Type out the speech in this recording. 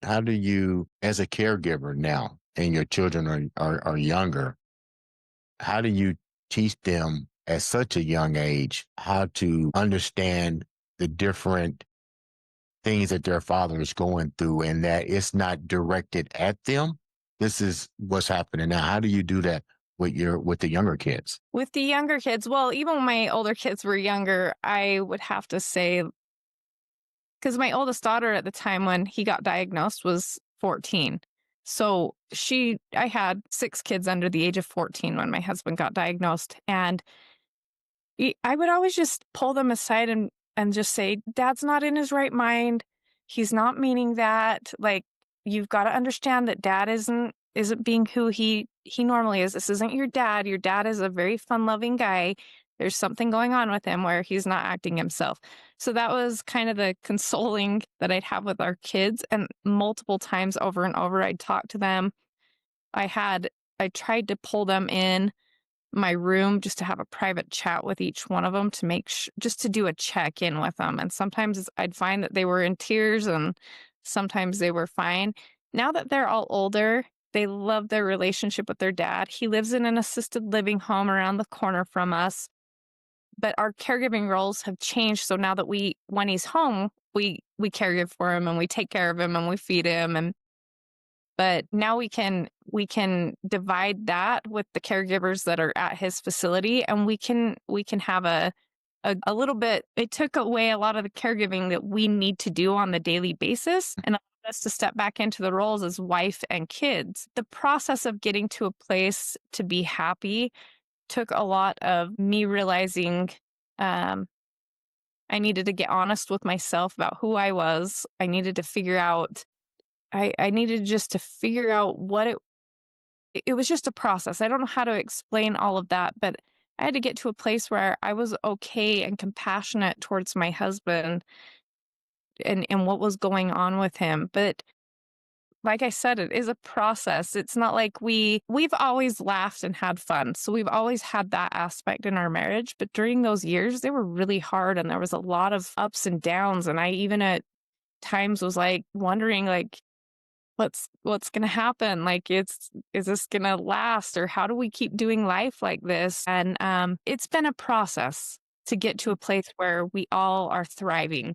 how do you, as a caregiver now, and your children are younger, how do you teach them at such a young age how to understand the different things that their father is going through and that it's not directed at them? This is what's happening now. How do you do that with the younger kids? With the younger kids, well, even when my older kids were younger, I would have to say, because my oldest daughter at the time when he got diagnosed was 14. So I had 6 kids under the age of 14 when my husband got diagnosed. And I would always just pull them aside and just say, Dad's not in his right mind. He's not meaning that. Like, you've got to understand that Dad isn't being who he normally is. This isn't your dad. Your dad is a very fun-loving guy. There's something going on with him where he's not acting himself. So that was kind of the consoling that I'd have with our kids. And multiple times over and over, I'd talk to them. I tried to pull them in my room just to have a private chat with each one of them to just to do a check in with them. And sometimes I'd find that they were in tears and sometimes they were fine. Now that they're all older, they love their relationship with their dad. He lives in an assisted living home around the corner from us, but our caregiving roles have changed. So now that when he's home, we caregive for him and we take care of him and we feed him. But now we can divide that with the caregivers that are at his facility, and we can have a little bit. It took away a lot of the caregiving that we need to do on the daily basis and allowed us to step back into the roles as wife and kids. The process of getting to a place to be happy took a lot of me realizing I needed to get honest with myself about who I was. I needed to figure out I needed just to figure out it was just a process. I don't know how to explain all of that, but I had to get to a place where I was okay and compassionate towards my husband and what was going on with him. But like I said, it is a process. It's not like we've always laughed and had fun. So we've always had that aspect in our marriage. But during those years, they were really hard and there was a lot of ups and downs. And I even at times was like wondering like, what's going to happen? Like, is this going to last, or how do we keep doing life like this? And it's been a process to get to a place where we all are thriving.